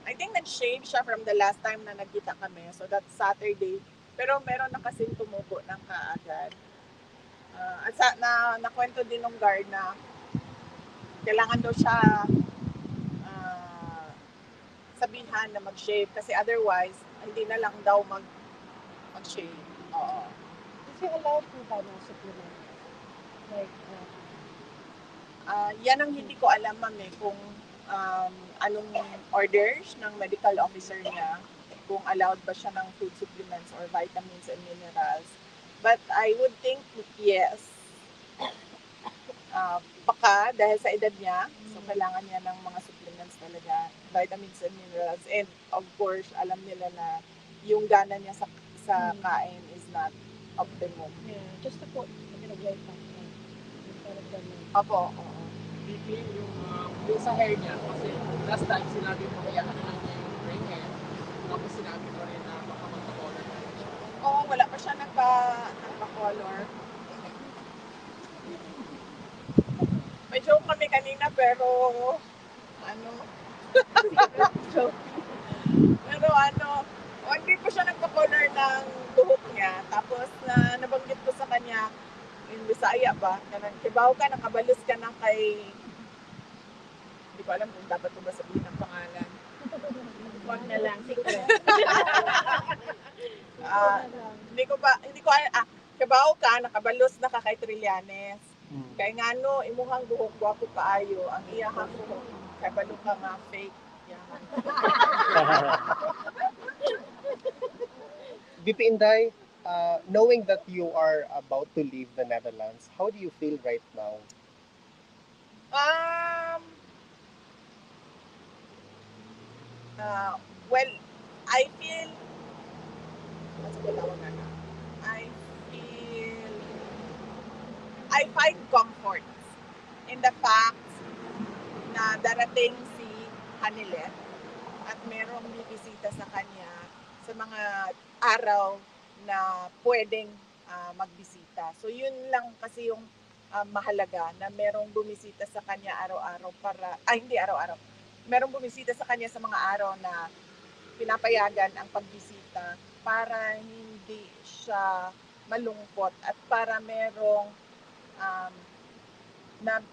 I think nag-shave siya from the last time na nagkita kami. So that's Saturday. Pero meron na kasing tumubo ng kaagad. Nakwento din ng guard na kailangan daw siya sabihan na mag-shave kasi otherwise hindi na lang daw mag-shave. Oo. Kasi allowed po ba ng supplement? Like, yan ang hindi ko alam, ma'am, kung anong orders ng medical officer niya, kung allowed ba siya ng food supplements or vitamins and minerals. But I would think yes. Baka dahil sa edad niya, so kailangan niya ng mga supplements talaga, vitamins and minerals. And of course, alam nila na yung gana niya sa kain is not optimum. Yeah, just to put right back. Opo. Yung sa hair niya, kasi last time sinabi mo kaya ano lang niya yung gray hair, tapos sinabi mo rin na baka magka-color na rin siya. Oo, wala pa siya nagpa-color. May joke kami kanina pero hindi pa siya nagpa-color ng buhok niya. Tapos nabanggit ko sa kanya, in Bisaya ba, na kibaw ka, nakabalos ka na kay, hindi ko alam kung dapat ko ba sabihin ang pangalan. Wag na lang, secret. Kibaw ka, nakabalos na ka kay Trillanes. Kaya nga imuhang buhok, gwapo kaayo, ang iyahang buhok, kay balo ka nga fake. VP Inday, knowing that you are about to leave the Netherlands, how do you feel right now? Well, I find comfort in the fact na darating si Hanilet at merong bibisita sa kanya sa mga araw na pwedeng magbisita. So yun lang kasi yung mahalaga na merong bumisita sa kanya araw-araw hindi araw-araw. Merong bumisita sa kanya sa mga araw na pinapayagan ang pagbisita para hindi siya malungkot at para merong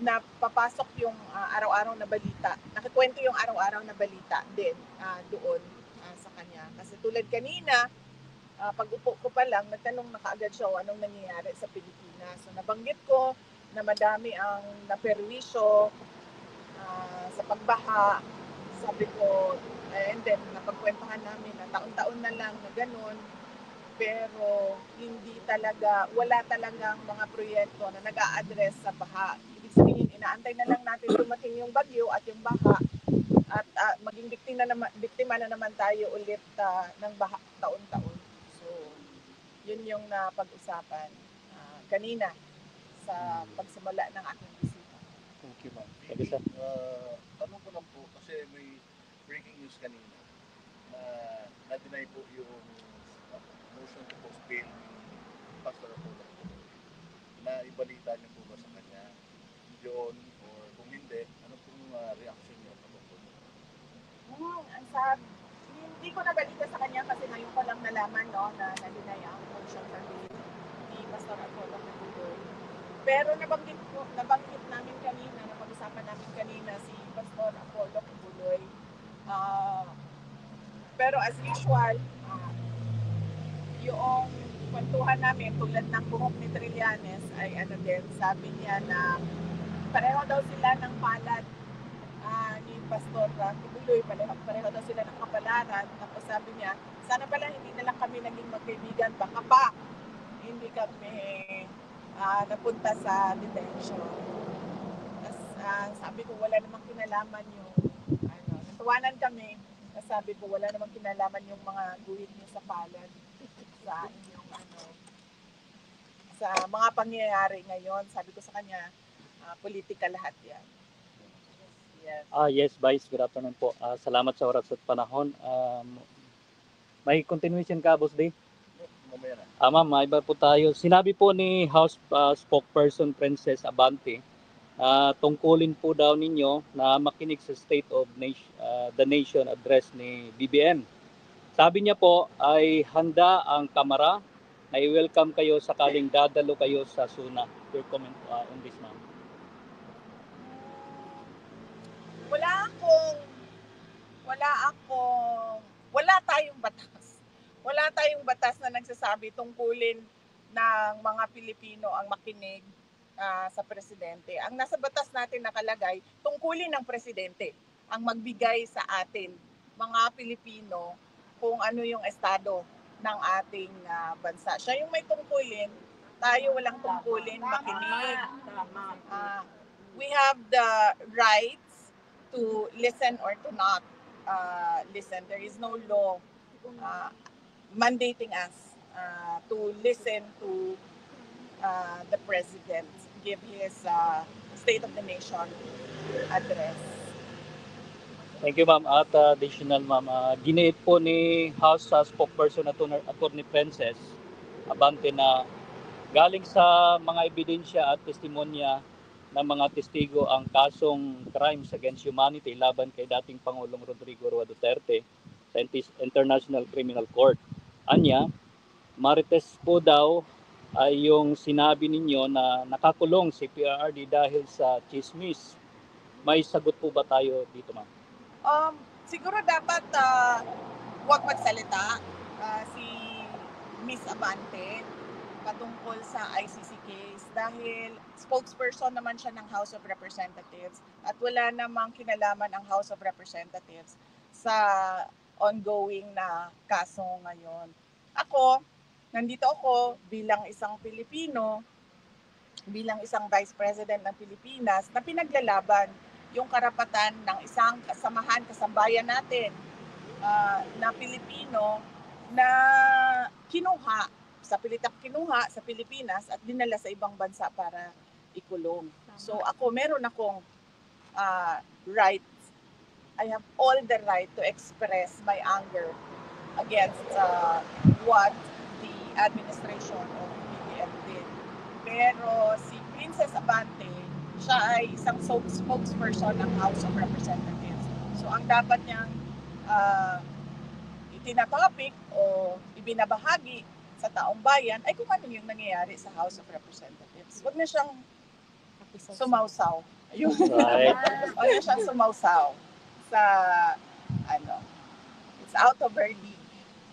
napapasok yung araw-araw na balita. Nakikwento yung araw-araw na balita din doon sa kanya. Kasi tulad kanina, pag upo ko pa lang, nagtanong na kaagad siya anong nangyayari sa Pilipinas. So nabanggit ko na madami ang naperwisyo sa pagbaha. Sabi ko, and then napagkwentuhan namin na taon-taon na lang na ganun. Pero wala talagang mga proyekto na nag-a-address sa baha. Ibig sabihin, inaantay na lang natin dumating yung bagyo at yung baha at maging biktima na naman tayo ulit ng baha taon-taon. So, yun yung napag-usapan kanina sa pagsimula ng aking bisita. Thank you, ma'am. Tanong ko lang po, kasi may breaking news kanina na-deny po yung motion to post bail ni Pastor Apollo. Na-ibalita niyo po ba sa kanya yun, or kung hindi, ano pong reaction niyo sa tungkol? Hindi ko nabalita sa kanya kasi ngayon ko lang nalaman na na-deny ang motion for bail ni Pastor Apollo Maguloy. Pero nabanggit namin kanina, napag-usapan namin kanina si Pastor Apollo Maguloy. Pero as usual, yung kwentuhan namin tulad ng buhok ni Trillanes ay sabi niya na pareho daw sila ng palad ni Pastor Maguloy, pareho daw sila ng kapalaran. Tapos sabi niya, sana pala hindi na lang kami naging magkaibigan, baka pa hindi kami napunta sa detention. Tapos sabi ko wala namang kinalaman yung natawanan kami. Sabi ko wala namang kinalaman yung mga guhit niyo sa palad sa inyong sa mga pangyayari ngayon. Sabi ko sa kanya, politika lahat yan. Yes. Yes, Vice. Good afternoon po. Salamat sa oras at panahon. May continuation ka, Boss Dave? Mamaya na. Ma'am, may iba po tayo. Sinabi po ni House spokesperson Princess Abante tungkulin po daw ninyo na makinig sa State of the Nation address ni BBM. Sabi niya po ay handa ang Kamara na i-welcome kayo sakaling dadalo kayo sa SUNA. Your comment on this, ma'am. Wala tayong batas. Wala tayong batas na nagsasabi tungkulin ng mga Pilipino ang makinig sa presidente. Ang nasa batas natin nakalagay, tungkulin ng presidente ang magbigay sa atin, mga Pilipino, kung ano yung estado ng ating bansa. Siya yung may tungkulin, tayo walang tungkulin makinig. We have the rights to listen or to not listen. There is no law mandating us to listen to the president give his State of the Nation address. Thank you, ma'am. At additional, ma'am, giniit po ni House spokesperson Attorney Princess Abante na galing sa mga ebidensya at testimonya ng mga testigo ang kasong crimes against humanity laban kay dating Pangulong Rodrigo Roa Duterte sa International Criminal Court. Anya, marites po daw ay yung sinabi ninyo na nakakulong si PRRD dahil sa chismis. May sagot po ba tayo dito, ma'am? Siguro dapat huwag magsalita si Miss Abante patungkol sa ICC case dahil spokesperson naman siya ng House of Representatives at wala namang kinalaman ang House of Representatives sa ongoing na kaso ngayon. Nandito ako bilang isang Pilipino, bilang isang Vice President ng Pilipinas na pinaglalaban yung karapatan ng isang kasambayan natin na Pilipino na kinuha sa Pilipinas at dinala sa ibang bansa para ikulong. So meron akong rights. I have all the right to express my anger against what the administration of BBM did. Pero si Princess Abante, siya ay isang spokesperson ng House of Representatives. So ang dapat niyang itinatopic o ibinabahagi sa taong bayan ay kung ano yung nangyayari sa House of Representatives. Huwag na siyang sumausaw. Ayun. Right. Huwag na siyang sumausaw sa it's out of her league.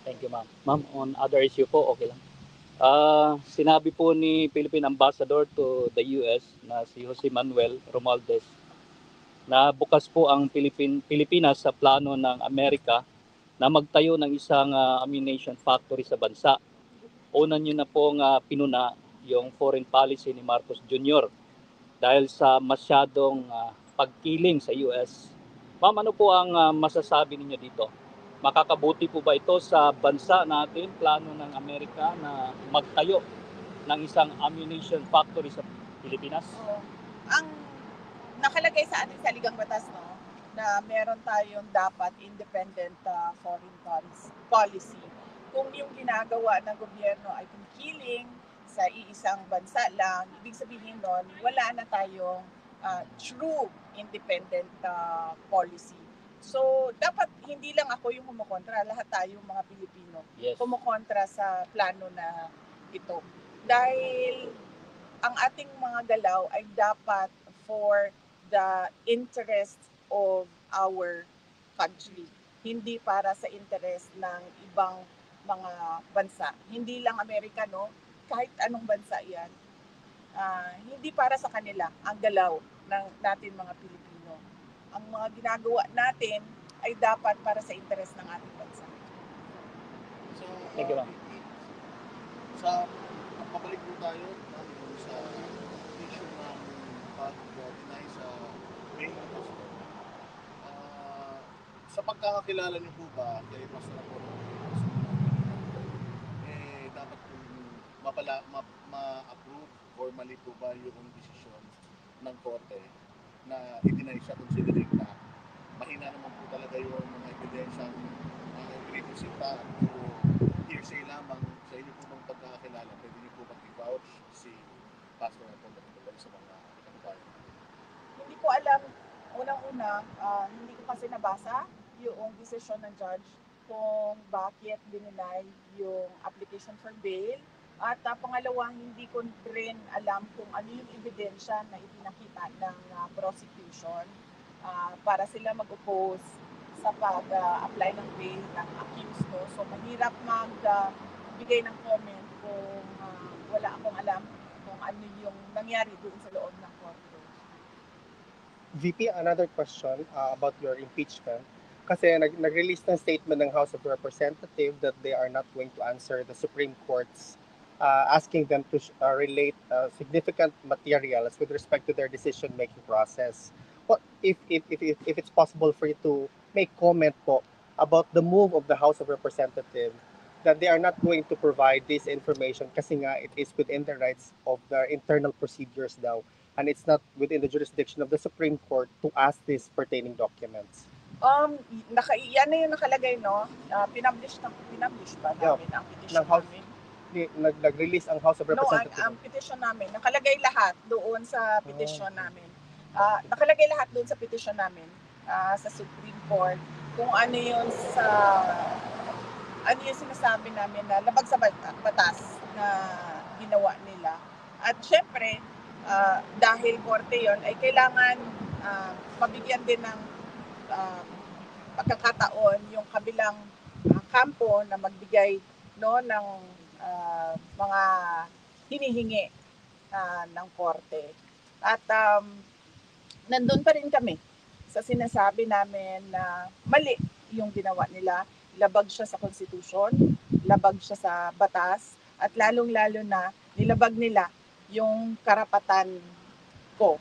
Thank you, ma'am. Ma'am, on other issue po, okay lang. Sinabi po ni Philippine Ambassador to the US na si Jose Manuel Romualdez na bukas po ang Pilipinas sa plano ng Amerika na magtayo ng isang ammunition factory sa bansa. Una nyo na pong pinuna yung foreign policy ni Marcos Jr. dahil sa masyadong pagkiling sa US. Ma'am, ano po ang masasabi ninyo dito? Makakabuti po ba ito sa bansa natin, plano ng Amerika na magtayo ng isang ammunition factory sa Pilipinas? Ang nakalagay sa ating saligang batas, no, na meron tayong dapat independent foreign policy. Kung yung ginagawa ng gobyerno ay kumkiling sa iisang bansa lang, ibig sabihin nun, wala na tayong true independent policy. So, dapat hindi lang ako yung kumukontra, lahat tayong mga Pilipino kumukontra sa plano na ito. Dahil ang ating mga galaw ay dapat for the interest of our country, hindi para sa interest ng ibang mga bansa. Hindi lang Amerikano, kahit anong bansa yan, hindi para sa kanila ang galaw ng natin mga Pilipino. Ang mga ginagawa natin ay dapat para sa interes ng ating bansa. So, Thank you, ma'am. Pabalik po tayo sa issue ng pag-deny sa main pastor. Sa pagkakakilala niyo po ba kay Pastor Apollo, dapat ma-approve or mali po ba yung desisyon ng korte na i-deny siya considering na mahina naman po talaga yung mga ebidensyang pinipusita o hearsay lamang sa inyo po bang pagkakakilala, pwede niyo po mag-vouch si Pastor Apollo sa mga kababayan? Hindi ko alam, unang-una, hindi ko kasi nabasa yung decision ng judge kung bakit dininay yung application for bail. At pangalawa, hindi ko rin alam kung ano yung ebidensya na ipinakita ng prosecution para sila mag-oppose sa pag-apply ng bail ng accused. No? So mahirap magbigay ng comment kung wala akong alam kung ano yung nangyari doon sa loob ng korte. VP, another question about your impeachment. Kasi nag-release ng statement ng House of Representatives that they are not going to answer the Supreme Court's asking them to relate significant materials with respect to their decision-making process. What if it's possible for you to make comment po about the move of the House of Representatives that they are not going to provide this information kasi nga it is within the rights of their internal procedures daw, and it's not within the jurisdiction of the Supreme Court to ask these pertaining documents. Yan na yung nakalagay, no? Pinablish ba namin ang petition ng House. namin? Nag-release ang House of No, Representatives. ang petition namin, nakalagay lahat doon sa petition namin. Nakalagay lahat doon sa petition namin sa Supreme Court kung ano yung sinasabi namin na labag sa batas na ginawa nila. At syempre, dahil korte yon ay kailangan mabigyan din ng pagkakataon yung kabilang kampo na magbigay ng mga hinihingi ng korte. At nandun pa rin kami sa sinasabi namin na mali yung ginawa nila. Labag siya sa konstitusyon, labag siya sa batas, at lalong-lalo na nilabag nila yung karapatan ko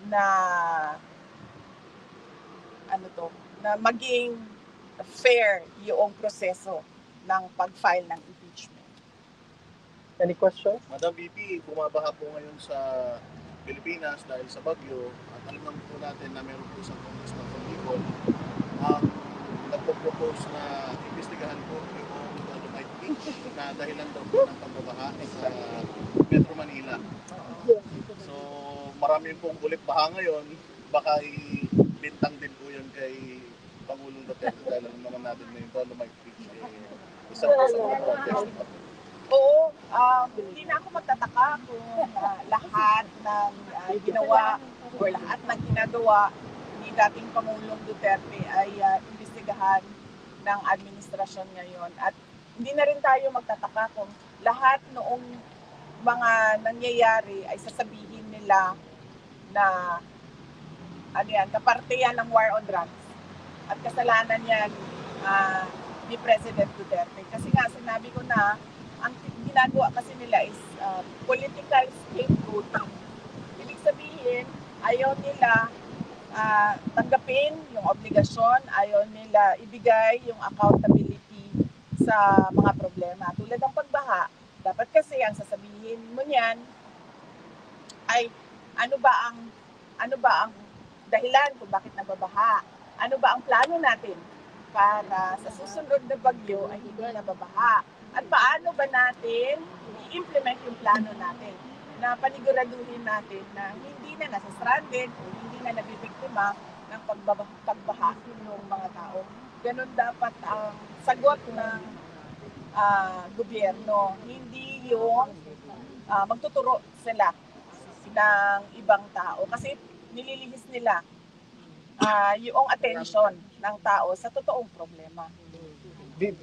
na na maging fair yung proseso ng pag-file ng impeachment. Any questions? Madam VP, bumabaha po ngayon sa Pilipinas dahil sa bagyo. At alam naman po natin na meron po isang congressman from Bicol ang nagpo-propose na imbestigahan po yung Dolomite Beach na dahilan daw po ng pagbabaha sa Metro Manila. So marami pong ulit baha ngayon. Baka ibintang din po yun kay Pangulong Duterte dahil alam naman natin na yung Dolomite Beach isa po sa mga protest. Oo, hindi na ako magtataka kung lahat ng ginawa o lahat ng ginagawa ni dating Pangulong Duterte ay imbestigahan ng administrasyon ngayon. At hindi na rin tayo magtataka kung lahat noong mga nangyayari ay sasabihin nila na kaparte yan ng war on drugs. At kasalanan yan ni President Duterte. Kasi nga, sinabi ko na, ang ginagawa kasi nila is political scapegoating. Ibig sabihin, ayaw nila tanggapin yung obligasyon, ayaw nila ibigay yung accountability sa mga problema. Tulad ng pagbaha, dapat kasi ang sasabihin mo niyan ay ano ba ang dahilan kung bakit nababaha? Ano ba ang plano natin para sa susunod na bagyo ay hindi nababaha? At paano ba natin i-implement yung plano natin na paniguraduhin natin na hindi na nasa-stranded o hindi na nabibiktima ng pagbaha ng mga tao. Ganun dapat ang sagot ng gobyerno. Hindi yung magtuturo sila ng ibang tao. Kasi nililihis nila yung attention ng tao sa totoong problema.